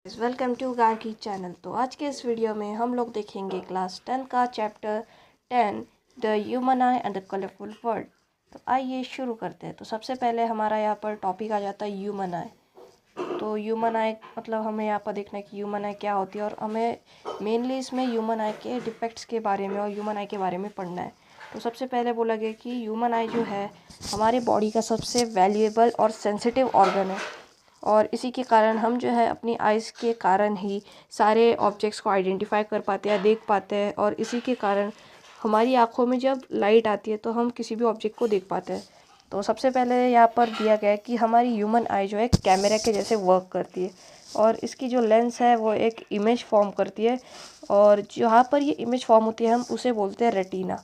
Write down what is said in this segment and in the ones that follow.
Welcome to Gargi channel. तो आज के इस वीडियो में हम लोग देखेंगे क्लास 10 का chapter 10 the human I and the colourful world. तो आइए शुरू करते हैं। तो सबसे पहले हमारा यहाँ पर टॉपिक आ जाता है ह्यूमन आई। तो ह्यूमन आई मतलब हमें यहाँ पर देखना है कि ह्यूमन आई क्या होती है और हमें मेनली इसमें ह्यूमन आई के डिफेक्ट्स के बारे में और ह्यूमन आई के बारे में पढ़ना है। तो सबसे पहले बोला गया कि ह्यूमन आई जो है हमारे बॉडी का सबसे वैल्यूएबल और सेंसिटिव ऑर्गन है और इसी के कारण हम जो है अपनी आइज़ के कारण ही सारे ऑब्जेक्ट्स को आइडेंटिफाई कर पाते हैं, देख पाते हैं। और इसी के कारण हमारी आँखों में जब लाइट आती है तो हम किसी भी ऑब्जेक्ट को देख पाते हैं। तो सबसे पहले यहाँ पर दिया गया है कि हमारी ह्यूमन आई जो है कैमरा के जैसे वर्क करती है और इसकी जो लेंस है वो एक इमेज फॉर्म करती है और जहाँ पर ये इमेज फॉर्म होती है हम उसे बोलते हैं रेटिना।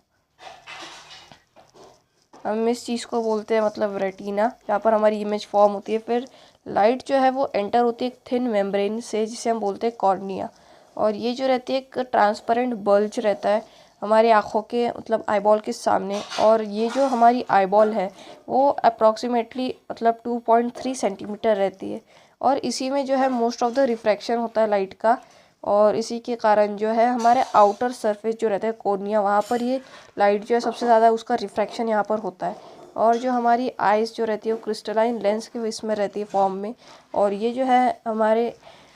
हम इस चीज़ को बोलते हैं मतलब रेटिना, जहाँ पर हमारी इमेज फॉर्म होती है। फिर लाइट जो है वो एंटर होती है एक थिन मेम्ब्रेन से जिसे हम बोलते हैं कॉर्निया। और ये जो रहती है एक ट्रांसपेरेंट बल्ज रहता है हमारी आँखों के मतलब आईबॉल के सामने। और ये जो हमारी आईबॉल है वो अप्रॉक्सीमेटली मतलब 2.3 सेंटीमीटर रहती है और इसी में जो है मोस्ट ऑफ द रिफ्रैक्शन होता है लाइट का। और इसी के कारण जो है हमारे आउटर सरफेस जो रहता है कॉर्निया, वहाँ पर ये लाइट जो है सबसे ज़्यादा उसका रिफ्रैक्शन यहाँ पर होता है। और जो हमारी आइज़ जो रहती है वो क्रिस्टलाइन लेंस के इसमें रहती है फॉर्म में और ये जो है हमारे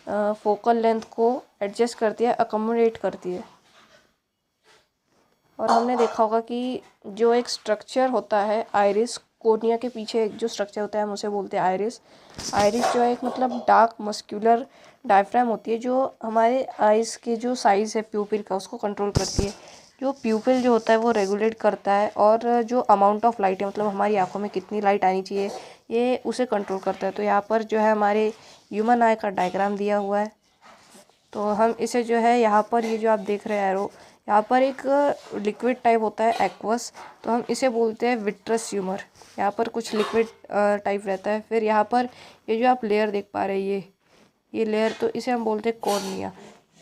फोकल लेंथ को एडजस्ट करती है, अकोमोडेट करती है। और हमने देखा होगा कि जो एक स्ट्रक्चर होता है आइरिस, कोर्निया के पीछे एक जो स्ट्रक्चर होता है हम उसे बोलते हैं आइरिस। आइरिस जो है एक मतलब डार्क मस्क्यूलर डायफ्राम होती है जो हमारे आइज़ के जो साइज़ है प्यूपिल का उसको कंट्रोल करती है। जो प्यूपिल जो होता है वो रेगुलेट करता है और जो अमाउंट ऑफ लाइट है मतलब हमारी आंखों में कितनी लाइट आनी चाहिए ये उसे कंट्रोल करता है। तो यहाँ पर जो है हमारे ह्यूमन आई का डायग्राम दिया हुआ है। तो हम इसे जो है यहाँ पर ये जो आप देख रहे हैं एरो, यहाँ पर एक लिक्विड टाइप होता है एक्वस, तो हम इसे बोलते हैं विट्रस ह्यूमर। यहाँ पर कुछ लिक्विड टाइप रहता है। फिर यहाँ पर ये जो आप लेयर देख पा रहे हैं ये लेयर, तो इसे हम बोलते हैं कॉर्निया।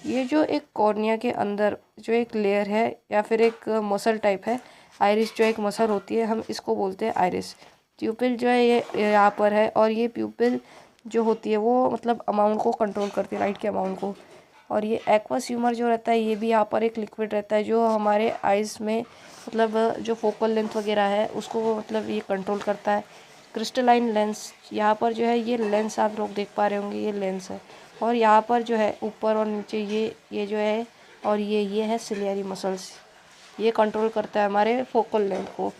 ये जो एक कॉर्निया के अंदर जो एक लेयर है या फिर एक मसल टाइप है, आइरिस जो एक मसल होती है हम इसको बोलते हैं आइरिस। प्यूपिल जो है ये यहाँ पर है और ये प्यूपिल जो होती है वो मतलब अमाउंट को कंट्रोल करती है, लाइट के अमाउंट को। और ये एक्वस ह्यूमर जो रहता है ये भी यहाँ पर एक लिक्विड रहता है जो हमारे आइज़ में मतलब जो फोकल लेंथ वगैरह है उसको मतलब ये कंट्रोल करता है। क्रिस्टलाइन लेंस, यहाँ पर जो है ये लेंस आप लोग देख पा रहे होंगे, ये लेंस है। और यहाँ पर जो है ऊपर और नीचे ये जो है और ये है सिलियरी मसल्स, ये कंट्रोल करता है हमारे फोकल लेंथ को।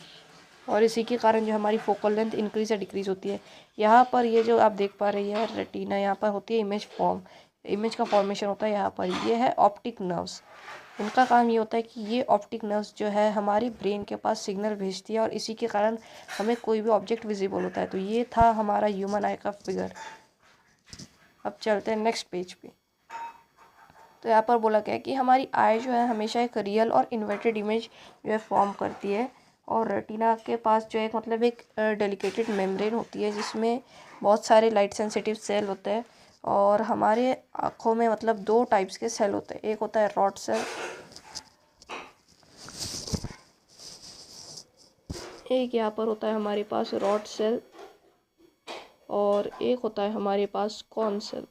और इसी के कारण जो हमारी फोकल लेंथ इंक्रीज या डिक्रीज होती है। यहाँ पर ये जो आप देख पा रहे हैं रेटिना, यहाँ पर होती है इमेज फॉर्म, इमेज का फॉर्मेशन होता है यहाँ पर। ये है ऑप्टिक नर्व्स, इनका काम ये होता है कि ये ऑप्टिक नर्व्स जो है हमारी ब्रेन के पास सिग्नल भेजती है और इसी के कारण हमें कोई भी ऑब्जेक्ट विजिबल होता है। तो ये था हमारा ह्यूमन आई का फिगर। अब चलते हैं नेक्स्ट पेज पे। तो यहाँ पर बोला गया है कि हमारी आई जो है हमेशा एक रियल और इन्वर्टेड इमेज जो है फॉर्म करती है। और रेटिना के पास जो है मतलब एक डेलिकेटेड मेम्ब्रेन होती है जिसमें बहुत सारे लाइट सेंसिटिव सेल होते हैं। और हमारे आँखों में मतलब दो टाइप्स के सेल होते हैं, एक होता है रॉड सेल, एक यहाँ पर होता है हमारे पास रॉड सेल और एक होता है हमारे पास कॉन सेल।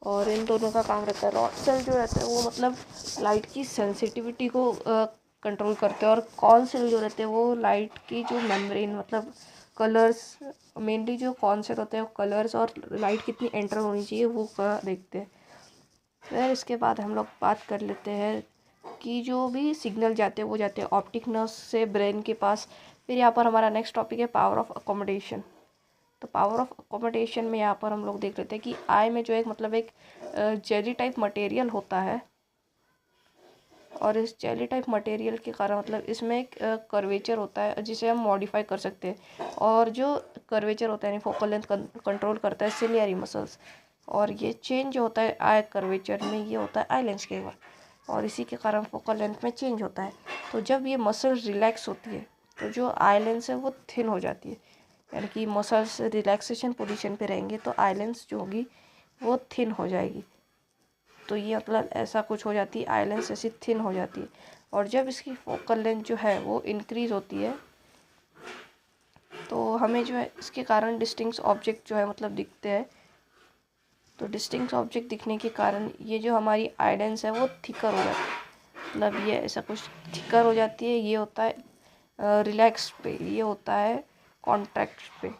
और इन दोनों का काम रहता है, रॉड सेल जो रहता है वो मतलब लाइट की सेंसिटिविटी को कंट्रोल करते हैं और कॉन सेल जो रहते हैं वो लाइट की जो मेम्ब्रेन मतलब कलर्स, मेनली जो कॉन सेल होते हैं वो कलर्स और लाइट कितनी एंटर होनी चाहिए वो देखते हैं। फिर इसके बाद हम लोग बात कर लेते हैं कि जो भी सिग्नल जाते हैं वो जाते हैं ऑप्टिक नर्व से ब्रेन के पास। फिर यहाँ पर हमारा नेक्स्ट टॉपिक है पावर ऑफ अकोमोडेशन। तो पावर ऑफ अकोमोडेशन में यहाँ पर हम लोग देख लेते हैं कि आई में जो एक मतलब एक जेली टाइप मटेरियल होता है और इस जेली टाइप मटेरियल के कारण मतलब इसमें एक कर्वेचर होता है जिसे हम मॉडिफाई कर सकते हैं। और जो कर्वेचर होता है यानी फोकल लेंथ कंट्रोल करता है सिलियरी मसल्स। और ये चेंज जो होता है आई कर्वेचर में ये होता है आई लेंस के ऊपर और इसी के कारण फोकल लेंथ में चेंज होता है। तो जब ये मसल रिलैक्स होती है तो जो आई लेंस है वो थिन हो जाती है, यानी कि मसल्स रिलैक्सेशन पोजीशन पे रहेंगे तो आई लेंस जो होगी वो थिन हो जाएगी। तो ये मतलब ऐसा कुछ हो जाती है, आई लेंस ऐसी थिन हो जाती है। और जब इसकी फोकल लेंथ जो है वो इंक्रीज़ होती है तो हमें जो है इसके कारण डिस्टिंक्ट ऑब्जेक्ट जो है मतलब दिखते हैं। तो डिस्टिंक्ट ऑब्जेक्ट दिखने के कारण ये जो हमारी आई लेंस है वो थिकर हो जाती है, मतलब ये ऐसा कुछ थिकर हो जाती है। ये होता है रिलैक्स पे, ये होता है कॉन्ट्रैक्ट पे।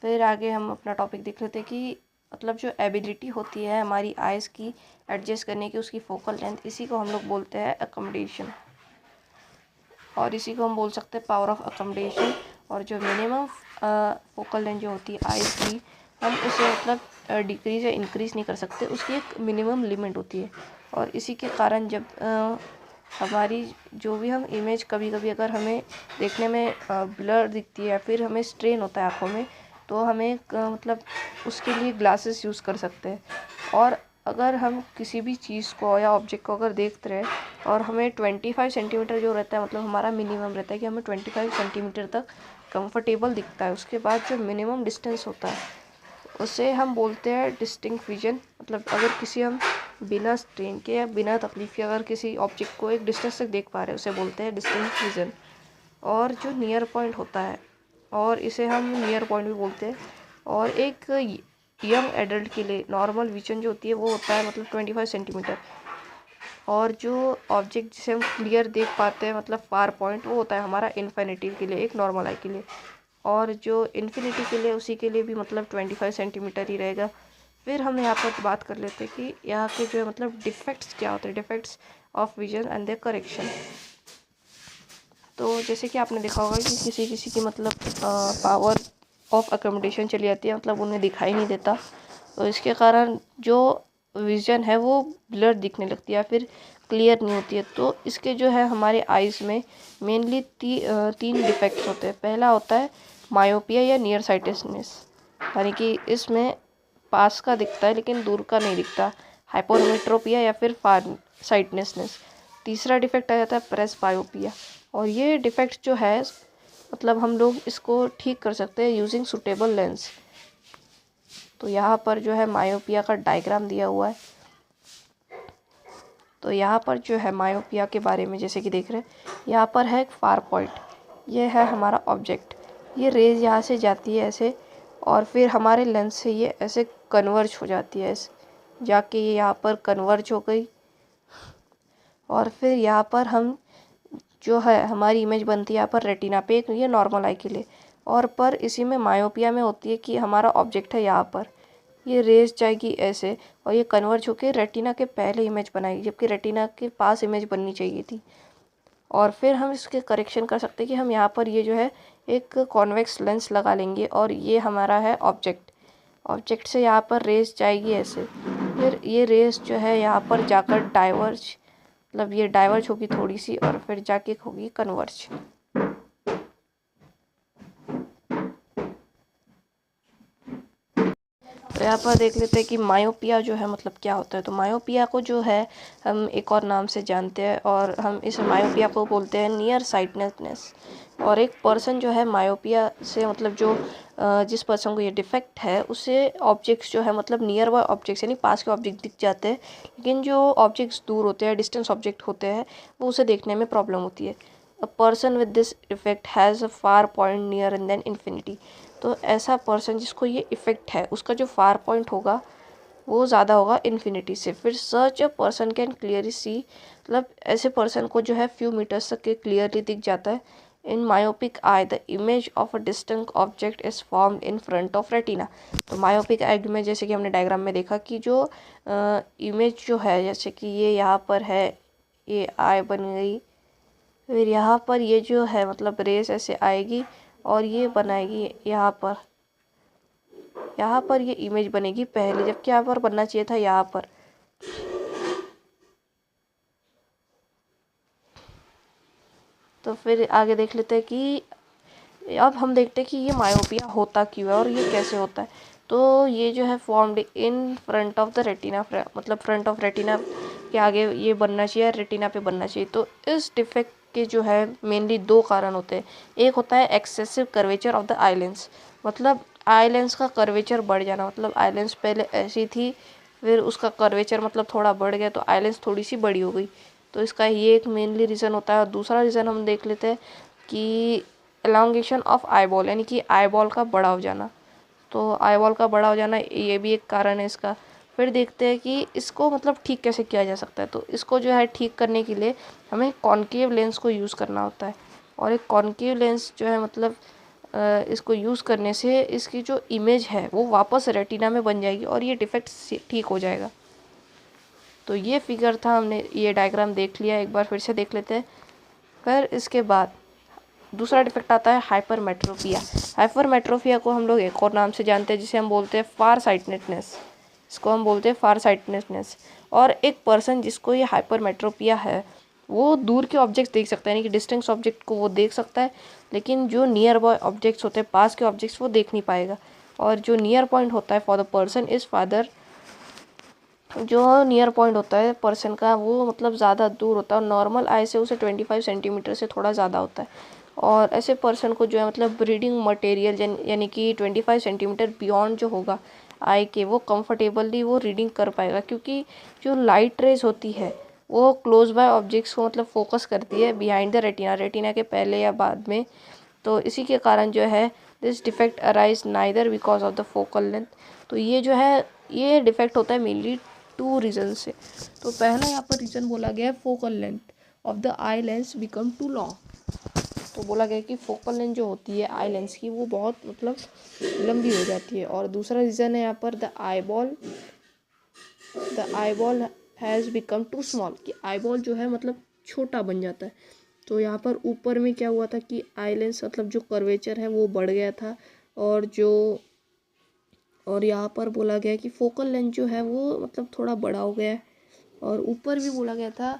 फिर आगे हम अपना टॉपिक देख लेते हैं कि मतलब जो एबिलिटी होती है हमारी आइज़ की एडजस्ट करने की, उसकी फोकल लेंथ, इसी को हम लोग बोलते हैं अकोमोडेशन, और इसी को हम बोल सकते हैं पावर ऑफ अकोमोडेशन। और जो मिनिमम फोकल लेंथ जो होती है आइज़ की, हम उसे मतलब डिक्रीज़ या इंक्रीज़ नहीं कर सकते, उसकी एक मिनिमम लिमिट होती है। और इसी के कारण जब हमारी जो भी हम इमेज कभी कभी अगर हमें देखने में ब्लर दिखती है या फिर हमें स्ट्रेन होता है आँखों में, तो हमें मतलब उसके लिए ग्लासेस यूज़ कर सकते हैं। और अगर हम किसी भी चीज़ को या ऑब्जेक्ट को अगर देखते रहे और हमें 25 सेंटीमीटर जो रहता है, मतलब हमारा मिनिमम रहता है कि हमें 25 सेंटीमीटर तक कंफर्टेबल दिखता है, उसके बाद जो मिनिमम डिस्टेंस होता है उसे हम बोलते हैं डिस्टिंक्ट विजन। मतलब अगर किसी हम बिना स्ट्रेन के या बिना तकलीफ के अगर किसी ऑब्जेक्ट को एक डिस्टेंस तक देख पा रहे हैं, उसे बोलते हैं डिस्टिंक्ट विजन। और जो नियर पॉइंट होता है, और इसे हम नियर पॉइंट भी बोलते हैं। और एक यंग एडल्ट के लिए नॉर्मल विजन जो होती है वो होता है मतलब 25 सेंटीमीटर। और जो ऑब्जेक्ट जिसे हम क्लियर देख पाते हैं मतलब फार पॉइंट, वो होता है हमारा इन्फिनिटी के लिए, एक नॉर्मल आई के लिए। और जो इन्फिनिटी के लिए उसी के लिए भी मतलब 25 सेंटीमीटर ही रहेगा। फिर हम यहाँ पर बात कर लेते हैं कि यहाँ के जो है मतलब डिफेक्ट्स क्या होते हैं, defects of vision and their correction. तो जैसे कि आपने देखा होगा कि किसी किसी की मतलब पावर ऑफ अकोमोडेशन चली जाती है, मतलब उन्हें दिखाई नहीं देता, तो इसके कारण जो विज़न है वो ब्लर दिखने लगती है या फिर क्लियर नहीं होती है। तो इसके जो है हमारे आइज़ में मेनली 3 डिफेक्ट्स होते हैं। पहला होता है मायोपिया या नियर साइटेडनेस, यानी कि इसमें पास का दिखता है लेकिन दूर का नहीं दिखता, हाइपरमेट्रोपिया या फिर फार साइटनेसनेस। तीसरा डिफेक्ट आ जाता है प्रेस बायोपिया, और ये डिफेक्ट जो है मतलब हम लोग इसको ठीक कर सकते हैं यूजिंग सूटेबल लेंस। तो यहाँ पर जो है मायोपिया का डायग्राम दिया हुआ है। तो यहाँ पर जो है मायोपिया के बारे में जैसे कि देख रहे हैं, यहाँ पर है एक फार पॉइंट, ये है हमारा ऑब्जेक्ट, ये रेज यहाँ से जाती है ऐसे, और फिर हमारे लेंस से ये ऐसे कन्वर्ज हो जाती है, ऐसे जाके ये यहाँ पर कन्वर्ज हो गई। और फिर यहाँ पर हम जो है हमारी इमेज बनती है यहाँ पर रेटिना पे, एक ये नॉर्मल आई के लिए। और पर इसी में मायोपिया में होती है कि हमारा ऑब्जेक्ट है यहाँ पर, ये रेज जाएगी ऐसे और ये कन्वर्ज होकर रेटिना के पहले इमेज बनाएगी, जबकि रेटिना के पास इमेज बननी चाहिए थी। और फिर हम इसके करेक्शन कर सकते हैं कि हम यहाँ पर ये जो है एक कॉन्वेक्स लेंस लगा लेंगे, और ये हमारा है ऑब्जेक्ट। ऑब्जेक्ट से यहाँ पर रेस जाएगी ऐसे, फिर ये रेस जो है यहाँ पर जाकर डाइवर्ज, मतलब ये डाइवर्ज होगी थोड़ी सी और फिर जाके होगी कन्वर्ज। तो यहाँ पर देख लेते हैं कि मायोपिया जो है मतलब क्या होता है। तो मायोपिया को जो है हम एक और नाम से जानते हैं, और हम इस मायोपिया को बोलते हैं नियर साइटनेसनेस। और एक पर्सन जो है मायोपिया से मतलब जो जिस पर्सन को ये डिफेक्ट है, उसे ऑब्जेक्ट्स जो है मतलब नियर बाय ऑब्जेक्ट्स यानी पास के ऑब्जेक्ट दिख जाते हैं, लेकिन जो ऑब्जेक्ट्स दूर होते हैं, डिस्टेंस ऑब्जेक्ट होते हैं, वो उसे देखने में प्रॉब्लम होती है। A person with this effect has a far point near and then infinity. तो ऐसा पर्सन जिसको ये इफ़ेक्ट है, उसका जो फार पॉइंट होगा वो ज़्यादा होगा इन्फिनिटी से। फिर such a person can clearly see, मतलब ऐसे पर्सन को जो है फ्यू मीटर्स तक के क्लियरली दिख जाता है। In myopic eye the image of a distant object is formed in front of retina. तो मायोपिक आई में जैसे कि हमने डायग्राम में देखा कि जो इमेज जो है, जैसे कि ये यहाँ पर है, ये आई बन गई, फिर यहाँ पर ये जो है मतलब रेस ऐसे आएगी और ये बनाएगी यहाँ पर, यहाँ पर ये इमेज बनेगी पहले, जबकि यहाँ पर बनना चाहिए था यहाँ पर। तो फिर आगे देख लेते हैं कि अब हम देखते हैं कि ये मायोपिया होता क्यों है और ये कैसे होता है। तो ये जो है formed in front of the retina, मतलब फ्रंट ऑफ रेटिना के आगे ये बनना चाहिए, रेटिना पे बनना चाहिए। तो इस डिफेक्ट के जो है मेनली 2 कारण होते हैं। एक होता है excessive curvature of the eye lens, मतलब आई लेंस का कर्वेचर बढ़ जाना, मतलब आई लेंस पहले ऐसी थी, फिर उसका कर्वेचर मतलब थोड़ा बढ़ गया तो आई लेंस थोड़ी सी बड़ी हो गई। तो इसका ये एक मेनली रीज़न होता है। और दूसरा रीज़न हम देख लेते हैं कि एलोंगेशन ऑफ आईबॉल, यानी कि आईबॉल का बड़ा हो जाना। तो आईबॉल का बड़ा हो जाना ये भी एक कारण है इसका। फिर देखते हैं कि इसको मतलब ठीक कैसे किया जा सकता है। तो इसको जो है ठीक करने के लिए हमें कॉनकेव लेंस को यूज़ करना होता है। और एक कॉनकेव लेंस जो है मतलब इसको यूज़ करने से इसकी जो इमेज है वो वापस रेटिना में बन जाएगी और ये डिफेक्ट ठीक हो जाएगा। तो ये फिगर था, हमने ये डायग्राम देख लिया, एक बार फिर से देख लेते हैं। फिर इसके बाद दूसरा डिफेक्ट आता है हाइपरमेट्रोपिया। हाइपरमेट्रोपिया को हम लोग एक और नाम से जानते हैं जिसे हम बोलते हैं फार साइटनेसनेस। इसको हम बोलते हैं फार साइटनेसनेस। और एक पर्सन जिसको ये हाइपरमेट्रोपिया है वो दूर के ऑब्जेक्ट्स देख सकता है, यानी कि डिस्टेंस ऑब्जेक्ट को वो देख सकता है, लेकिन जो नियर बाय ऑब्जेक्ट्स होते हैं, पास के ऑब्जेक्ट्स, वो देख नहीं पाएगा। और जो नियर पॉइंट होता है for the person is father, जो नियर पॉइंट होता है पर्सन का वो मतलब ज़्यादा दूर होता है और नॉर्मल आई से उसे 25 सेंटीमीटर से थोड़ा ज़्यादा होता है। और ऐसे पर्सन को जो है मतलब रीडिंग मटेरियल यानी कि 25 सेंटीमीटर बियॉन्ड जो होगा आई के, वो कंफर्टेबली वो रीडिंग कर पाएगा, क्योंकि जो लाइट रेज होती है वो क्लोज बाय ऑब्जेक्ट्स को मतलब फोकस करती है बिहाइंड द रेटिना, रेटिना के पहले या बाद में। तो इसी के कारण जो है this defect arise neither because of the focal length. तो ये जो है ये डिफेक्ट होता है मेनली 2 रीजन से। तो पहला यहाँ पर रीज़न बोला गया है focal length of the eye lens become too long. तो बोला गया कि फोकल लेंथ जो होती है आई लेंस की वो बहुत मतलब लंबी हो जाती है। और दूसरा रीज़न है यहाँ पर the eyeball has become too small, कि आईबॉल जो है मतलब छोटा बन जाता है। तो यहाँ पर ऊपर में क्या हुआ था कि आई लेंस मतलब जो कर्वेचर है वो बढ़ गया था, और यहाँ पर बोला गया कि फोकल लेंथ जो है वो मतलब थोड़ा बड़ा हो गया है। और ऊपर भी बोला गया था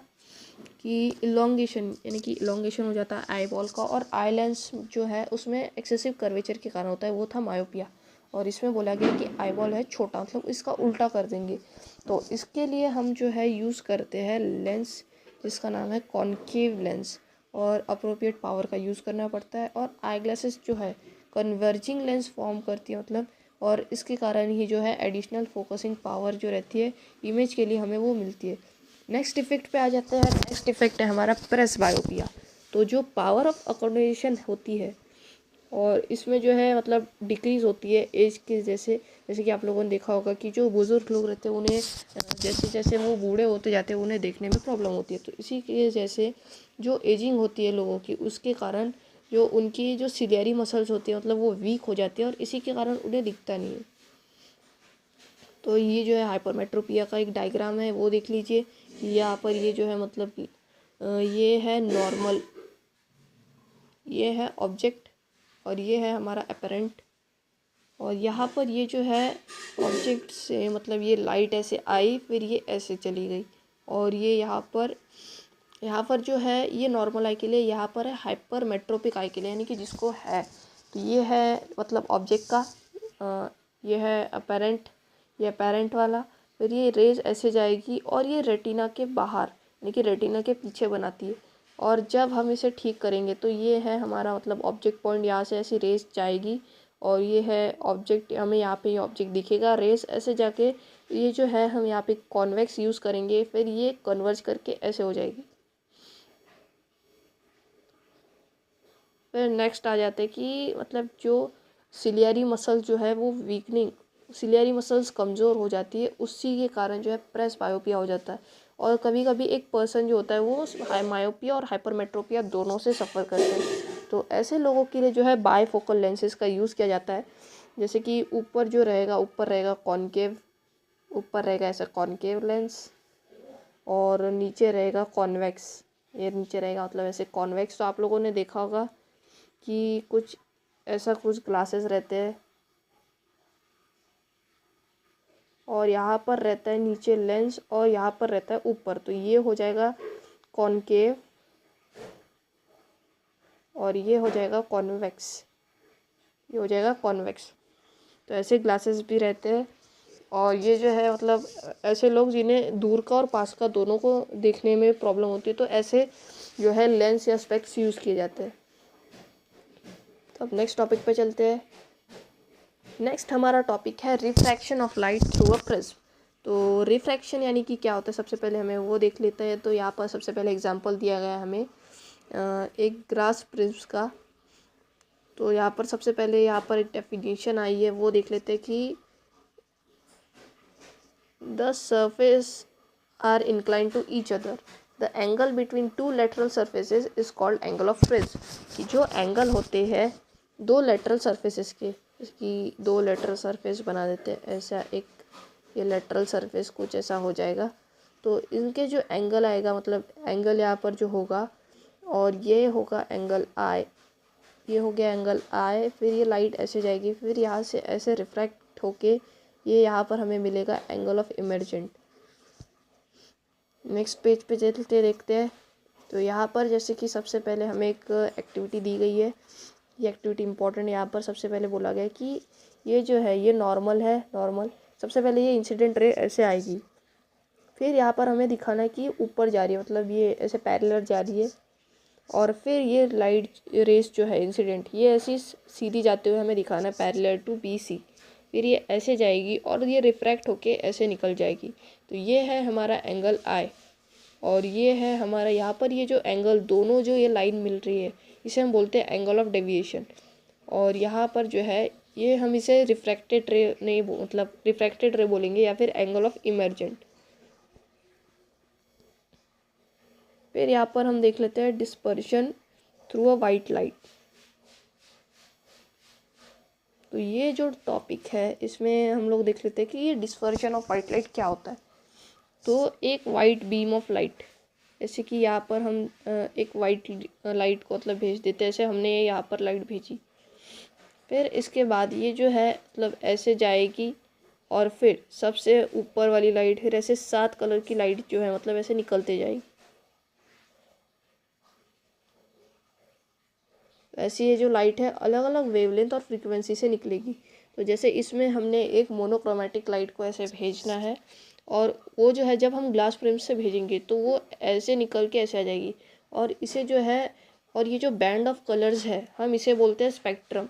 कि इलोंगेशन, यानी कि इलोंगेशन हो जाता है आई बॉल का, और आई लेंस जो है उसमें एक्सेसिव कर्वेचर के कारण होता है, वो था मायोपिया। और इसमें बोला गया कि आई बॉल है छोटा, मतलब इसका उल्टा कर देंगे। तो इसके लिए हम जो है यूज़ करते हैं लेंस जिसका नाम है कॉनकेव लेंस, और अप्रोप्रिएट पावर का यूज़ करना पड़ता है। और आई ग्लासेस जो है कन्वर्जिंग लेंस फॉर्म करती है मतलब, और इसके कारण ही जो है एडिशनल फोकसिंग पावर जो रहती है इमेज के लिए हमें वो मिलती है। नेक्स्ट इफेक्ट पे आ जाते हैं। नेक्स्ट इफेक्ट है हमारा प्रेस बायोपिया। तो जो पावर ऑफ अकोमोडेशन होती है और इसमें जो है मतलब डिक्रीज़ होती है एज के जैसे कि आप लोगों ने देखा होगा कि जो बुज़ुर्ग लोग रहते हैं उन्हें जैसे जैसे वो बूढ़े होते जाते हैं उन्हें देखने में प्रॉब्लम होती है। तो इसी के जैसे जो एजिंग होती है लोगों की, उसके कारण जो उनकी जो सिलियरी मसल्स होती है मतलब वो वीक हो जाती है और इसी के कारण उन्हें दिखता नहीं है। तो ये जो है हाइपरमेट्रोपिया का एक डायग्राम है, वो देख लीजिए। यहाँ पर ये जो है मतलब कि ये है नॉर्मल, ये है ऑब्जेक्ट, और ये है हमारा अपेरेंट। और यहाँ पर ये जो है ऑब्जेक्ट से मतलब ये लाइट ऐसे आई, फिर ये ऐसे चली गई, और ये यहाँ पर जो है ये नॉर्मल आई के लिए, यहाँ पर है हाइपरमेट्रोपिक आई के लिए, यानी कि जिसको है। तो ये है मतलब ऑब्जेक्ट का, ये है अपेरेंट, ये अपेरेंट वाला, फिर ये रेज ऐसे जाएगी और ये रेटिना के बाहर यानी कि रेटिना के पीछे बनाती है। और जब हम इसे ठीक करेंगे तो ये है हमारा मतलब ऑब्जेक्ट पॉइंट, यहाँ से ऐसी रेज जाएगी और ये है ऑब्जेक्ट, हमें यहाँ पे ये ऑब्जेक्ट दिखेगा, रेस ऐसे जाके ये जो है हम यहाँ पे कॉन्वेक्स यूज़ करेंगे, फिर ये कन्वर्ज करके ऐसे हो जाएगी। फिर नेक्स्ट आ जाते हैं कि मतलब जो सिलियरी मसल जो है वो वीकनिंग, सिलियरी मसल्स कमज़ोर हो जाती है, उसी के कारण जो है प्रेस बायोपिया हो जाता है। और कभी कभी एक पर्सन जो होता है वो मायोपिया और हाइपरमेट्रोपिया दोनों से सफ़र करते हैं। तो ऐसे लोगों के लिए जो है बायफोकल लेंसेज का यूज़ किया जाता है। जैसे कि ऊपर जो रहेगा, ऊपर रहेगा कॉनकेव, ऊपर रहेगा ऐसा कॉनकेव लेंस, और नीचे रहेगा कॉन्वेक्स, ये नीचे रहेगा मतलब ऐसे कॉन्वेक्स। तो आप लोगों ने देखा होगा कि कुछ ऐसा कुछ ग्लासेस रहते हैं और यहाँ पर रहता है नीचे लेंस और यहाँ पर रहता है ऊपर, तो ये हो जाएगा कॉनकेव और ये हो जाएगा कॉन्वेक्स, ये हो जाएगा कॉन्वेक्स। तो ऐसे ग्लासेस भी रहते हैं। और ये जो है मतलब ऐसे लोग जिन्हें दूर का और पास का दोनों को देखने में प्रॉब्लम होती है, तो ऐसे जो है लेंस या स्पेक्स यूज़ किए जाते हैं। तो अब नेक्स्ट टॉपिक पे चलते हैं। नेक्स्ट हमारा टॉपिक है refraction of light through a prism. तो रिफ्रैक्शन यानी कि क्या होता है, सबसे पहले हमें वो देख लेते हैं। तो यहाँ पर सबसे पहले एग्जांपल दिया गया है हमें एक ग्लास प्रिज्म का। तो यहाँ पर सबसे पहले यहाँ पर एक डेफिनेशन आई है, वो देख लेते हैं कि the surface are incline to each other, the angle between two lateral surfaces is called angle of fringe. कि जो एंगल होते हैं दो लेटरल सर्फेसेस के, इसकी दो लेटरल सरफेस बना देते हैं, ऐसा एक ये लेटरल सरफेस कुछ ऐसा हो जाएगा, तो इनके जो एंगल आएगा, मतलब एंगल यहाँ पर जो होगा, और ये होगा एंगल आई, ये हो गया एंगल आई, फिर ये लाइट ऐसे जाएगी, फिर यहाँ से ऐसे रिफ्रैक्ट होके ये यहाँ पर हमें मिलेगा angle of emergent. Next page पे देखते हैं। तो यहाँ पर जैसे कि सबसे पहले हमें एक एक्टिविटी दी गई है, ये एक्टिविटी इंपॉर्टेंट। यहाँ पर सबसे पहले बोला गया कि ये जो है ये नॉर्मल है, नॉर्मल सबसे पहले ये इंसिडेंट रे ऐसे आएगी, फिर यहाँ पर हमें दिखाना है कि ऊपर जा रही है, मतलब ये ऐसे पैरेलल जा रही है, और फिर ये लाइट रेस जो है इंसिडेंट ये ऐसी सीधी जाते हुए हमें दिखाना है पैरेलल टू बी सी, फिर ये ऐसे जाएगी और ये रिफ्रैक्ट होके ऐसे निकल जाएगी। तो ये है हमारा एंगल आई, और ये है हमारा यहाँ पर ये जो एंगल दोनों जो ये लाइन मिल रही है इसे हम बोलते हैं एंगल ऑफ डेविएशन। और यहाँ पर जो है ये हम इसे रिफ्रैक्टेड रे नहीं मतलब रिफ्रैक्टेड रे बोलेंगे या फिर एंगल ऑफ इमर्जेंट। फिर यहाँ पर हम देख लेते हैं dispersion through a white light. तो ये जो टॉपिक है इसमें हम लोग देख लेते हैं कि ये डिस्पर्शन ऑफ वाइट लाइट क्या होता है। तो एक वाइट बीम ऑफ लाइट, जैसे कि यहाँ पर हम एक वाइट लाइट को मतलब भेज देते हैं, ऐसे हमने यहाँ पर लाइट भेजी, फिर इसके बाद ये जो है मतलब ऐसे जाएगी, और फिर सबसे ऊपर वाली लाइट फिर ऐसे 7 कलर की लाइट जो है मतलब ऐसे निकलते जाएगी। ऐसी ये जो लाइट है अलग अलग वेवलेंथ और फ्रीक्वेंसी से निकलेगी। तो जैसे इसमें हमने एक मोनोक्रोमेटिक लाइट को ऐसे भेजना है, और वो जो है जब हम ग्लास फ्रेम से भेजेंगे तो वो ऐसे निकल के ऐसे आ जाएगी, और इसे जो है, और ये जो बैंड ऑफ कलर्स है हम इसे बोलते हैं स्पेक्ट्रम।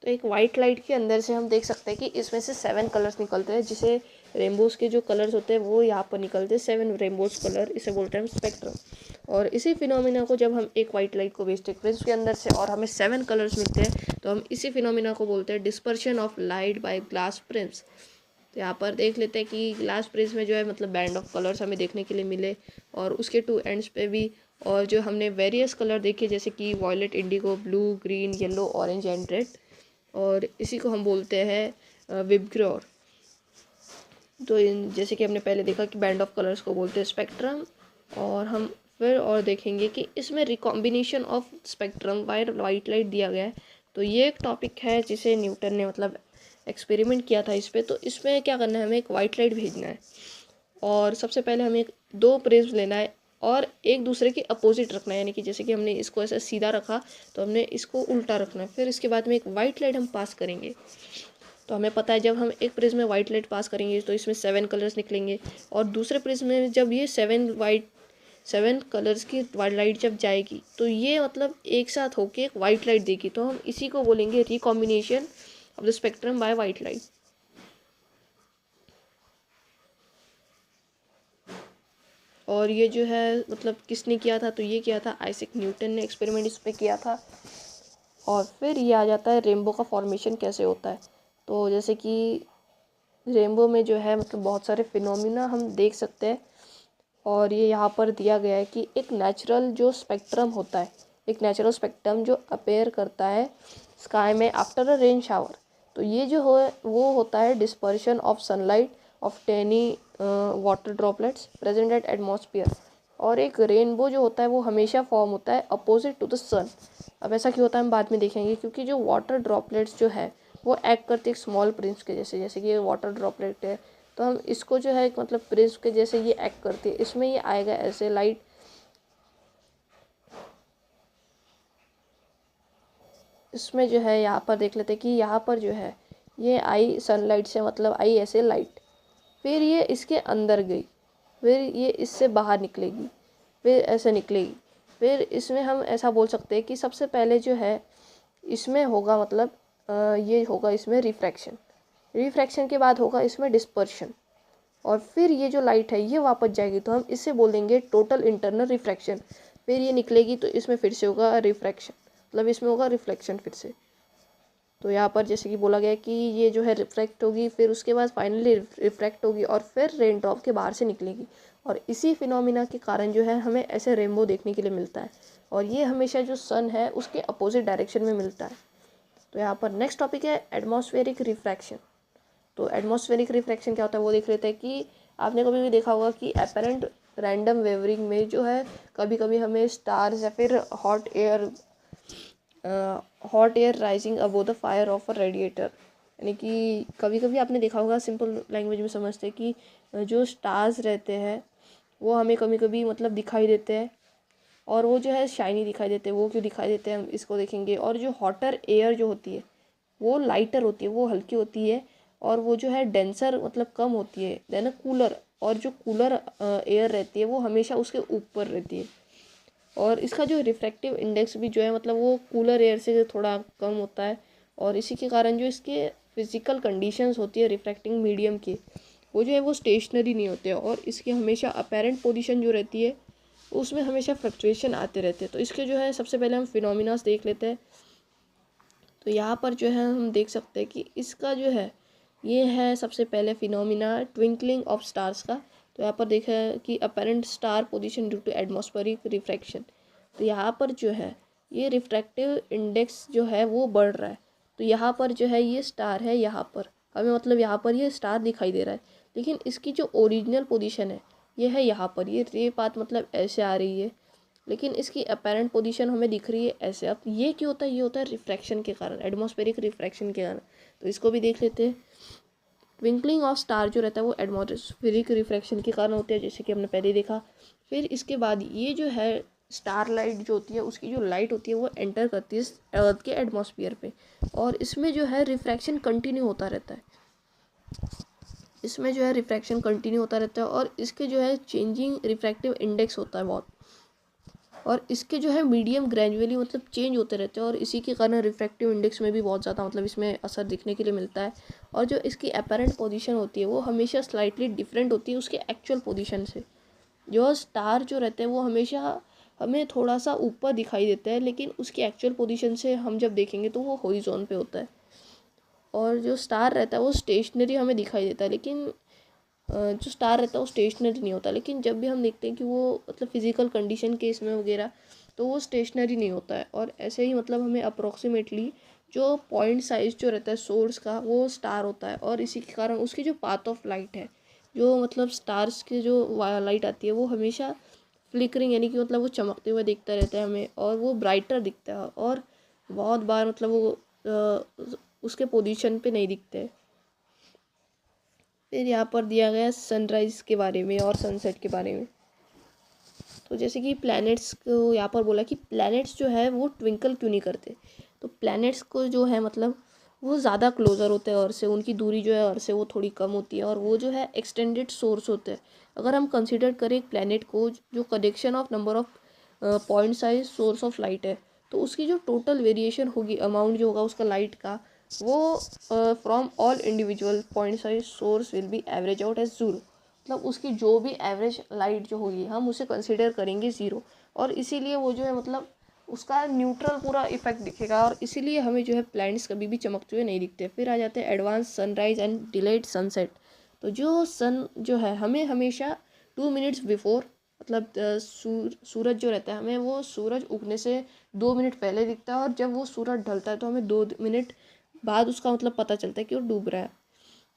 तो एक वाइट लाइट के अंदर से हम देख सकते हैं कि इसमें से 7 कलर्स निकलते हैं, जिसे रेनबोज के जो कलर्स होते हैं वो यहाँ पर निकलते हैं 7 रेनबोज कलर, इसे बोलते हैं हम स्पेक्ट्रम। और इसी फिनोमिना को जब हम एक वाइट लाइट को भेजते हैं फ्रिंज के अंदर से और हमें 7 कलर्स मिलते हैं, तो हम इसी फिनोमिना को बोलते हैं dispersion of light by glass prism. तो यहाँ पर देख लेते हैं कि ग्लास प्रिज्म में जो है मतलब बैंड ऑफ कलर्स हमें देखने के लिए मिले, और उसके 2 एंड्स पे भी, और जो हमने वेरियस कलर देखे जैसे कि violet, indigo, blue, green, yellow, orange and red, और इसी को हम बोलते हैं विबग्योर। तो जैसे कि हमने पहले देखा कि बैंड ऑफ कलर्स को बोलते हैं स्पेक्ट्रम, और हम फिर और देखेंगे कि इसमें recombination of spectrum by white light दिया गया है। तो ये एक टॉपिक है जिसे न्यूटन ने मतलब एक्सपेरिमेंट किया था इस पर। तो इसमें क्या करना है, हमें एक वाइट लाइट भेजना है, और सबसे पहले हमें 2 प्रिज्म लेना है और एक दूसरे के अपोजिट रखना है, यानी कि जैसे कि हमने इसको ऐसा सीधा रखा तो हमने इसको उल्टा रखना है। फिर इसके बाद में एक वाइट लाइट हम पास करेंगे। तो हमें पता है जब हम एक प्रिज्म में वाइट लाइट पास करेंगे तो इसमें 7 कलर्स निकलेंगे, और दूसरे प्रिज्म में जब ये 7 कलर्स की वाइट लाइट जब जाएगी तो ये मतलब एक साथ होके एक वाइट लाइट देगी। तो हम इसी को बोलेंगे recombination of the spectrum by white light. और ये जो है मतलब किसने किया था, तो ये किया था आइजैक न्यूटन ने, एक्सपेरिमेंट इस पे किया था। और फिर ये आ जाता है रेनबो का फॉर्मेशन कैसे होता है। तो जैसे कि रेनबो में जो है मतलब बहुत सारे फिनोमिना हम देख सकते हैं, और ये यहाँ पर दिया गया है कि एक नेचुरल जो स्पेक्ट्रम होता है, एक नेचुरल स्पेक्ट्रम जो अपेयर करता है स्काई में आफ्टर अ रेन शावर। तो ये जो हो वो होता है dispersion of sunlight of tiny water droplets present at atmosphere. और एक रेनबो जो होता है वो हमेशा फॉर्म होता है अपोजिट टू द सन। अब ऐसा क्यों होता है हम बाद में देखेंगे, क्योंकि जो वाटर ड्रॉपलेट्स जो है वो एक्ट करते एक स्मॉल प्रिंस के जैसे, जैसे कि ये वाटर ड्रॉपलेट है तो हम इसको जो है मतलब प्रिंस के जैसे ये एक्ट करती है, इसमें ये आएगा ऐसे लाइट। इसमें जो है यहाँ पर देख लेते हैं कि यहाँ पर जो है ये आई सनलाइट से मतलब आई ऐसे लाइट, फिर ये इसके अंदर गई, फिर ये इससे बाहर निकलेगी, फिर ऐसे निकलेगी, फिर इसमें हम ऐसा बोल सकते हैं कि सबसे पहले जो है इसमें होगा मतलब ये होगा इसमें रिफ्रैक्शन, रिफ्रैक्शन के बाद होगा इसमें डिस्पर्शन, और फिर ये जो लाइट है ये वापस जाएगी तो हम इससे बोलेंगे टोटल इंटरनल रिफ्रैक्शन। फिर ये निकलेगी तो इसमें फिर से होगा रिफ्रैक्शन, मतलब इसमें होगा रिफ्लेक्शन फिर से। तो यहाँ पर जैसे कि बोला गया है कि ये जो है रिफ्रैक्ट होगी, फिर उसके बाद फाइनली रिफ्रैक्ट होगी और फिर रेन ड्रॉप के बाहर से निकलेगी, और इसी फिनोमिना के कारण जो है हमें ऐसे रेनबो देखने के लिए मिलता है, और ये हमेशा जो सन है उसके अपोजिट डायरेक्शन में मिलता है। तो यहाँ पर नेक्स्ट टॉपिक है एटमॉस्फेरिक रिफ्रैक्शन। तो एटमॉस्फेरिक रिफ्रैक्शन क्या होता है वो देख लेते हैं कि आपने कभी भी देखा होगा कि एपरेंट रैंडम वेवरिंग में जो है कभी कभी हमें स्टार्स या फिर hot air rising above the fire of a radiator, यानी कि कभी कभी आपने देखा होगा, सिंपल लैंग्वेज में समझते हैं कि जो स्टार्स रहते हैं वो हमें कभी कभी मतलब दिखाई देते हैं, और वो जो है शाइनी दिखाई देते हैं। वो क्यों दिखाई देते हैं हम इसको देखेंगे। और जो हॉटर एयर जो होती है वो लाइटर होती है, वो हल्की होती है, और वो जो है डेंसर मतलब कम होती है देन कूलर, और जो कूलर एयर रहती है वो हमेशा उसके ऊपर रहती है। और इसका जो रिफ्रैक्टिव इंडेक्स भी जो है मतलब वो कूलर एयर से थोड़ा कम होता है, और इसी के कारण जो इसके फिजिकल कंडीशंस होती है रिफ्रैक्टिंग मीडियम की, वो जो है वो स्टेशनरी नहीं होते हैं, और इसकी हमेशा अपेरेंट पोजीशन जो रहती है उसमें हमेशा फ्लक्चुएशन आते रहते हैं। तो इसके जो है सबसे पहले हम फिनोमिनास देख लेते हैं। तो यहाँ पर जो है हम देख सकते हैं कि इसका जो है ये है सबसे पहले फिनोमिना ट्विंकलिंग ऑफ स्टार्स का। तो यहाँ पर देखा है कि apparent star position due to atmospheric refraction. तो यहाँ पर जो है ये रिफ्रैक्टिव इंडेक्स जो है वो बढ़ रहा है। तो यहाँ पर जो है ये स्टार है, यहाँ पर हमें मतलब यहाँ पर ये स्टार दिखाई दे रहा है, लेकिन इसकी जो ओरिजिनल पोजीशन है ये है यहाँ पर, ये रे पाथ मतलब ऐसे आ रही है, लेकिन इसकी अपेरेंट पोजीशन हमें दिख रही है ऐसे। अब ये क्यों होता है? ये होता है रिफ्रैक्शन के कारण, एटमॉस्फेरिक रिफ्रैक्शन के कारण। तो इसको भी देख लेते हैं। ट्विंकलिंग ऑफ स्टार जो रहता है वो एटमॉस्फेरिक रिफ्रैक्शन के कारण होते हैं, जैसे कि हमने पहले देखा। फिर इसके बाद ये जो है स्टार लाइट जो होती है उसकी जो लाइट होती है वो एंटर करती है अर्थ के एटमॉस्फेयर पे, और इसमें जो है रिफ्रैक्शन कंटिन्यू होता रहता है। इसमें जो है रिफ्रैक्शन कंटिन्यू होता रहता है, और इसके जो है चेंजिंग रिफ्रैक्टिव इंडेक्स होता है बहुत, और इसके जो है मीडियम ग्रेजुअली मतलब चेंज होते रहते हैं, और इसी के कारण रिफ्रैक्टिव इंडेक्स में भी बहुत ज़्यादा मतलब इसमें असर दिखने के लिए मिलता है। और जो इसकी अपेरेंट पोजीशन होती है वो हमेशा स्लाइटली डिफरेंट होती है उसके एक्चुअल पोजीशन से। जो स्टार जो रहते हैं वो हमेशा हमें थोड़ा सा ऊपर दिखाई देता है, लेकिन उसकी एक्चुअल पोजीशन से हम जब देखेंगे तो वो हॉरिजॉन पे होता है। और जो स्टार रहता है वो स्टेशनरी हमें दिखाई देता है, लेकिन जो स्टार रहता है वो स्टेशनरी नहीं होता। लेकिन जब भी हम देखते हैं कि वो मतलब फिजिकल कंडीशन के इसमें वगैरह, तो वो स्टेशनरी नहीं होता है। और ऐसे ही मतलब हमें अप्रोक्सीमेटली जो पॉइंट साइज जो रहता है सोर्स का वो स्टार होता है, और इसी के कारण उसकी जो पाथ ऑफ लाइट है, जो मतलब स्टार्स की जो लाइट आती है वो हमेशा फ्लिकरिंग, यानी कि मतलब वो चमकते हुए दिखता रहता है हमें, और वो ब्राइटर दिखता है, और बहुत बार मतलब वो उसके पोजीशन पे नहीं दिखते। फिर यहाँ पर दिया गया सनराइज के बारे में और सनसेट के बारे में। तो जैसे कि प्लैनेट्स को यहाँ पर बोला कि प्लैनेट्स जो है वो ट्विंकल क्यों नहीं करते। तो प्लैनेट्स को जो है मतलब वो ज़्यादा क्लोज़र होते हैं अर्थ से, उनकी दूरी जो है अर्थ से वो थोड़ी कम होती है, और वो जो है एक्सटेंडेड सोर्स होते हैं। अगर हम कंसिडर करें एक प्लैनेट को जो collection of number of point size source of light है, तो उसकी जो टोटल वेरिएशन होगी, अमाउंट जो होगा उसका लाइट का, वो from all individual point size source will be average out as zero. मतलब उसकी जो भी एवरेज लाइट जो होगी हम उसे कंसिडर करेंगे ज़ीरो, और इसीलिए वो जो है मतलब उसका न्यूट्रल पूरा इफेक्ट दिखेगा, और इसीलिए हमें जो है प्लैनेट्स कभी भी चमकते हुए नहीं दिखते। फिर आ जाते हैं advance sunrise and delayed sunset. तो जो सन जो है हमें हमेशा 2 मिनट्स बिफोर, मतलब सूरज जो रहता है हमें वो सूरज उगने से 2 मिनट पहले दिखता है, और जब वो सूरज ढलता है तो हमें 2 मिनट बाद उसका मतलब पता चलता है कि वो डूब रहा है।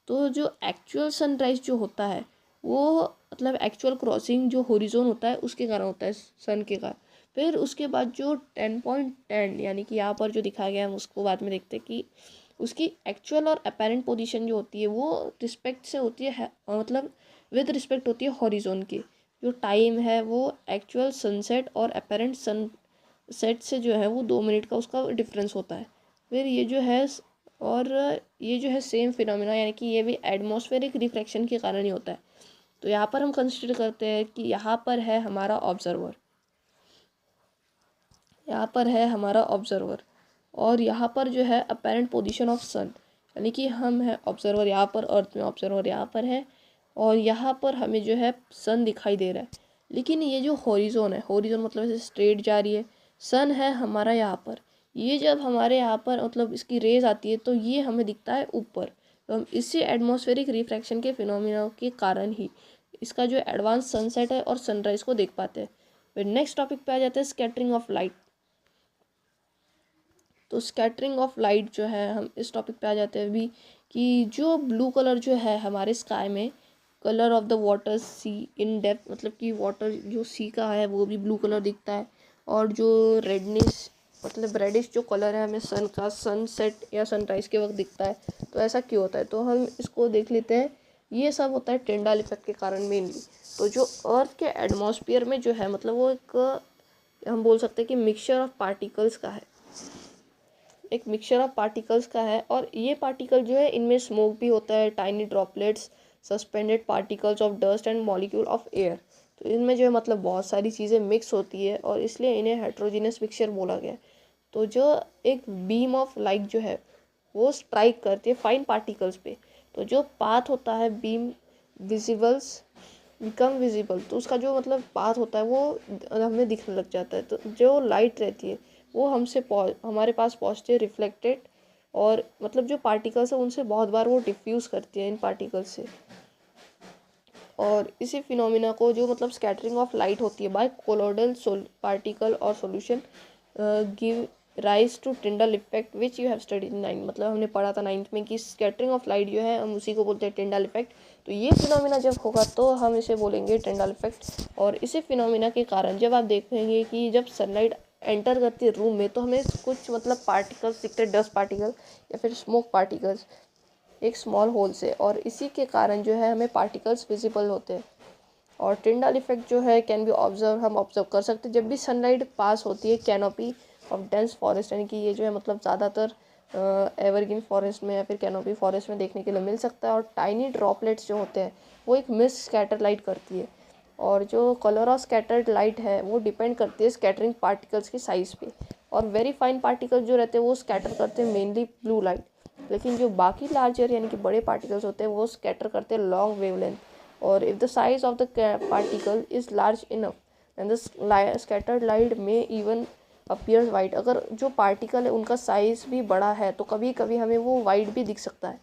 तो जो एक्चुअल सनराइज जो होता है वो मतलब एक्चुअल क्रॉसिंग जो हॉरिजॉन होता है उसके कारण होता है, सन के कारण। फिर उसके बाद जो 10.10 यानी कि यहाँ पर जो दिखाया गया है उसको बाद में देखते हैं कि उसकी एक्चुअल और अपेरेंट पोजीशन जो होती है वो रिस्पेक्ट से होती है मतलब विद रिस्पेक्ट होती है हॉरिजॉन की। जो टाइम है वो एक्चुअल सनसेट और अपेरेंट सनसेट से जो है वो 2 मिनट का उसका डिफरेंस होता है। फिर ये जो है और ये जो है सेम फिनोमिना, यानी कि ये भी एटमॉस्फेरिक रिफ्रैक्शन के कारण ही होता है। तो यहाँ पर हम कंसिडर करते हैं कि यहाँ पर है हमारा ऑब्जर्वर, यहाँ पर है हमारा ऑब्जर्वर, और यहाँ पर जो है अपेरेंट पोजीशन ऑफ सन, यानी कि हम है ऑब्जर्वर यहाँ पर, अर्थ में ऑब्जर्वर यहाँ पर है, और यहाँ पर हमें जो है सन दिखाई दे रहा है। लेकिन ये जो हॉरिजॉन है, हॉरिजॉन मतलब ऐसे स्ट्रेट जा रही है, सन है हमारा यहाँ पर, ये जब हमारे यहाँ पर मतलब इसकी रेज आती है तो ये हमें दिखता है ऊपर, तो हम इसी एटमॉस्फेरिक रिफ्रैक्शन के फिनोमिना के कारण ही इसका जो एडवांस सनसेट है और सनराइज को देख पाते हैं। फिर नेक्स्ट टॉपिक पे आ जाते हैं स्कैटरिंग ऑफ लाइट। तो स्कैटरिंग ऑफ लाइट जो है, हम इस टॉपिक पे आ जाते हैं अभी कि जो ब्लू कलर जो है हमारे स्काई में, colour of the water sea in depth, मतलब कि वाटर जो सी का है वो भी ब्लू कलर दिखता है। और जो रेडनेस मतलब रेडिश जो कलर है हमें सन का सनसेट या सनराइज के वक्त दिखता है। तो ऐसा क्यों होता है, तो हम इसको देख लेते हैं। ये सब होता है टिंडाल इफेक्ट के कारण मेनली। तो जो अर्थ के एटमॉस्फेयर में जो है मतलब वो एक हम बोल सकते हैं कि मिक्सचर ऑफ पार्टिकल्स का है, एक मिक्सचर ऑफ पार्टिकल्स का है। और ये पार्टिकल जो है इनमें स्मोक भी होता है, tiny droplets, suspended particles of dust and molecule of air. तो इनमें जो है मतलब बहुत सारी चीज़ें मिक्स होती है और इसलिए इन्हें हेट्रोजीनियस मिक्सचर बोला गया है। तो जो एक बीम ऑफ लाइट जो है वो स्ट्राइक करती है फाइन पार्टिकल्स पे, तो जो पाथ होता है बीम विजिबल्स बिकम विजिबल, तो उसका जो मतलब पाथ होता है वो हमें दिखने लग जाता है। तो जो लाइट रहती है वो हमसे हमारे पास पहुँचती है रिफ्लेक्टेड, और मतलब जो पार्टिकल्स है उनसे बहुत बार वो डिफ्यूज़ करती है इन पार्टिकल्स से। और इसी फिनोमिना को जो मतलब स्कैटरिंग ऑफ लाइट होती है बाय कोलोडल पार्टिकल और solution give rise to Tyndall effect which you have studied in 9, मतलब हमने पढ़ा था 9th में कि स्कैटरिंग ऑफ लाइट जो है हम उसी को बोलते हैं टिंडल इफेक्ट। तो ये फिनोमिना जब होगा तो हम इसे बोलेंगे टिंडल इफेक्ट। और इसी फिनोमिना के कारण जब आप देखेंगे कि जब सनलाइट एंटर करती है रूम में तो हमें कुछ मतलब पार्टिकल्स दिखते हैं, डस्ट पार्टिकल या फिर स्मोक पार्टिकल्स एक स्मॉल होल से, और इसी के कारण जो है हमें पार्टिकल्स विजिबल होते हैं। और टिंडल इफेक्ट जो है कैन बी ऑब्जर्व, हम ऑब्जर्व कर सकते हैं जब भी सनलाइट पास होती है कैनोपी ऑफ डेंस फॉरेस्ट, यानी कि ये जो है मतलब ज़्यादातर एवरग्रीन फॉरेस्ट में या फिर कैनोपी फॉरेस्ट में देखने के लिए मिल सकता है। और टाइनी ड्रॉपलेट्स जो होते हैं वो एक मिस स्कैटर लाइट करती है। और जो कलर ऑफ स्कैटर्ड लाइट है वो डिपेंड करती है स्कैटरिंग पार्टिकल्स की साइज़ पे। और वेरी फाइन पार्टिकल जो रहते हैं वो स्कैटर करते हैं मेनली ब्लू लाइट, लेकिन जो बाकी लार्जर यानी कि बड़े पार्टिकल्स होते हैं वो स्कैटर करते हैं लॉन्ग वेवलेंथ। और if the size of the particle is large enough and the scattered light में इवन अपीयर्स वाइट, अगर जो पार्टिकल है उनका साइज़ भी बड़ा है तो कभी कभी हमें वो वाइट भी दिख सकता है।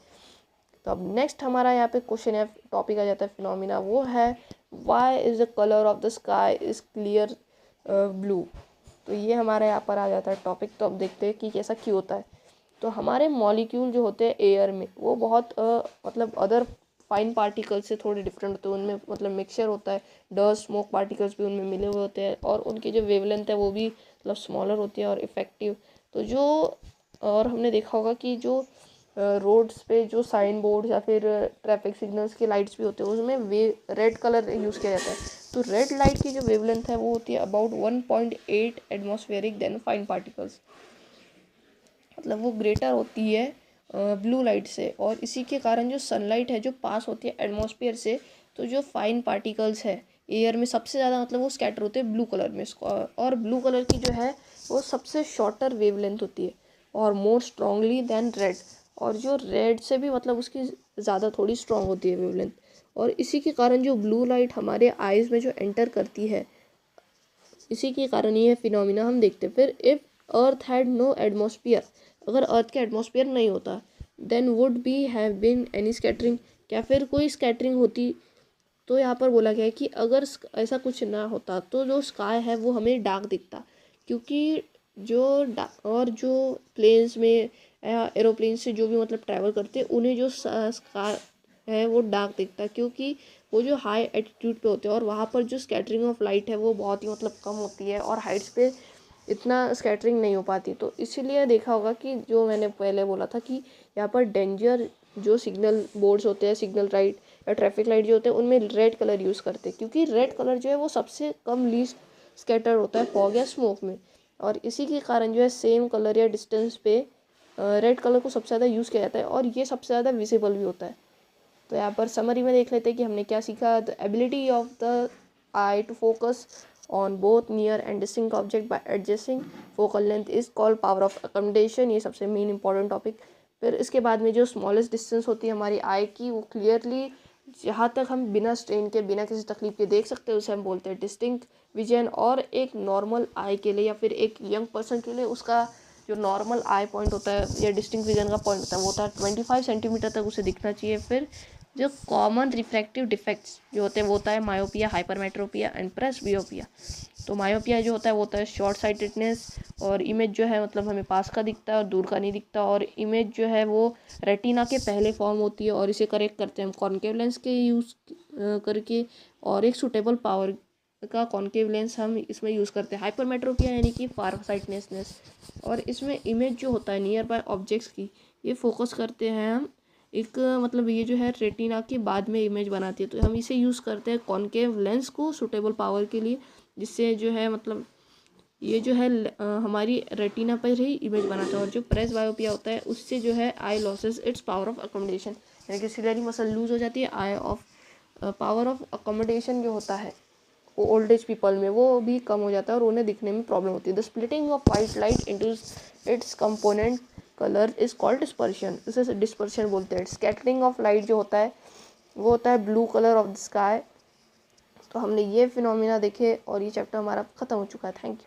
तो अब नेक्स्ट हमारा यहाँ पे क्वेश्चन या टॉपिक आ जाता है फिनोमिना, वो है why is the colour of the sky is clear blue. तो ये हमारे यहाँ पर आ जाता है टॉपिक। तो अब देखते हैं कि कैसा क्यों होता है। तो हमारे मॉलिक्यूल जो होते हैं एयर में वो बहुत मतलब अदर फाइन पार्टिकल्स से थोड़े डिफरेंट होते हैं, उनमें मतलब मिक्सचर होता है, डस्ट स्मोक पार्टिकल्स भी उनमें मिले हुए होते हैं, और उनकी जो वेवलेंथ है वो भी मतलब स्मॉलर होती है और इफ़ेक्टिव। तो जो और हमने देखा होगा कि जो रोड्स पे जो साइन बोर्ड या फिर ट्रैफिक सिग्नल्स की लाइट्स भी होते हैं उसमें रेड कलर यूज़ किया जाता है। तो रेड लाइट की जो वेवलेंथ है वो होती है about 1.8 atmospheric then fine particles, मतलब वो ग्रेटर होती है ब्लू लाइट से। और इसी के कारण जो सनलाइट है जो पास होती है एटमॉस्फेयर से, तो जो फाइन पार्टिकल्स है एयर में सबसे ज़्यादा मतलब वो स्कैटर होते हैं ब्लू कलर में। और ब्लू कलर की जो है वो सबसे शॉर्टर वेवलेंथ होती है और मोर स्ट्रांगली देन रेड, और जो रेड से भी मतलब उसकी ज़्यादा थोड़ी स्ट्रांग होती है वेवलेंथ। और इसी के कारण जो ब्लू लाइट हमारे आइज़ में जो एंटर करती है, इसी के कारण ये फिनोमिना हम देखते हैं। फिर if earth had no atmosphere, अगर अर्थ के एटमॉस्फेयर नहीं होता, then would be have been any scattering, क्या फिर कोई स्कैटरिंग होती। तो यहाँ पर बोला गया है कि अगर ऐसा कुछ ना होता तो जो स्काई है वो हमें डार्क दिखता, क्योंकि जो और जो प्लेन्स में या एरोप्लेन से जो भी मतलब ट्रैवल करते हैं उन्हें जो स्काई है वो डार्क दिखता है, क्योंकि वो जो हाई एटीट्यूड पे होते हैं और वहाँ पर जो स्कैटरिंग ऑफ लाइट है वो बहुत ही मतलब कम होती है और हाइट्स पे इतना स्कैटरिंग नहीं हो पाती। तो इसीलिए देखा होगा कि जो मैंने पहले बोला था कि यहाँ पर डेंजर जो सिग्नल बोर्ड्स होते हैं, सिग्नल लाइट या ट्रैफिक लाइट जो होते हैं उनमें रेड कलर यूज़ करते हैं, क्योंकि रेड कलर जो है वो सबसे कम लीस्ट स्कैटर होता है फॉग या स्मोक में। और इसी के कारण जो है सेम कलर या डिस्टेंस पे रेड कलर को सबसे ज़्यादा यूज़ किया जाता है और ये सबसे ज़्यादा विजिबल भी होता है। तो यहाँ पर समरी में देख लेते हैं कि हमने क्या सीखा। The ability of the eye to focus on both near and distinct object by adjusting focal length is called power of accommodation, ये सबसे मेन इंपॉर्टेंट टॉपिक। फिर इसके बाद में जो स्मॉलेस्ट डिस्टेंस होती है हमारी आई की, वो क्लियरली जहाँ तक हम बिना स्ट्रेन के बिना किसी तकलीफ के देख सकते हैं उसे हम बोलते हैं डिस्टिंक्ट विजन। और एक नॉर्मल आई के लिए या फिर एक यंग पर्सन के लिए उसका जो नॉर्मल आई पॉइंट होता है या डिस्टिंक्ट विजन का पॉइंट होता है वो होता है 25 सेंटीमीटर तक उसे दिखना चाहिए। फिर जो कॉमन रिफ्रैक्टिव डिफेक्ट्स जो होते हैं वो होता है मायोपिया, हाइपरमेट्रोपिया एंड प्रेसबियोपिया। तो मायोपिया जो होता है वो होता है शॉर्ट साइटेडनेस, और इमेज जो है मतलब हमें पास का दिखता है और दूर का नहीं दिखता, और इमेज जो है वो रेटिना के पहले फॉर्म होती है, और इसे करेक्ट करते हैं हम कॉन्केव लेंस के यूज़ करके, और एक सूटेबल पावर का कॉन्केव लेंस हम इसमें यूज़ करते हैं। हाइपरमेट्रोपिया यानी कि फार साइटनेसनेस, और इसमें इमेज जो होता है नियर बाय ऑब्जेक्ट्स की ये फोकस करते हैं हम एक मतलब ये जो है रेटिना के बाद में इमेज बनाती है, तो हम इसे यूज़ करते हैं कॉन्केव लेंस को सूटेबल पावर के लिए, जिससे जो है मतलब ये जो है हमारी रेटिना पर ही इमेज बनाता है। और जो प्रेस बायोपिया होता है उससे जो है eye loses its power of accommodation, यानी कि सिलरी मसल लूज हो जाती है, eye of power of accommodation जो होता है वो ओल्ड एज पीपल में वो भी कम हो जाता है और उन्हें दिखने में प्रॉब्लम होती है। The splitting of white light into its component colour is called dispersion, इसे डिस्पर्शन बोलते हैं। स्कैटरिंग ऑफ लाइट जो होता है वो होता है blue colour of the sky. तो हमने ये फिनोमिना देखे और ये चैप्टर हमारा ख़त्म हो चुका है। Thank you.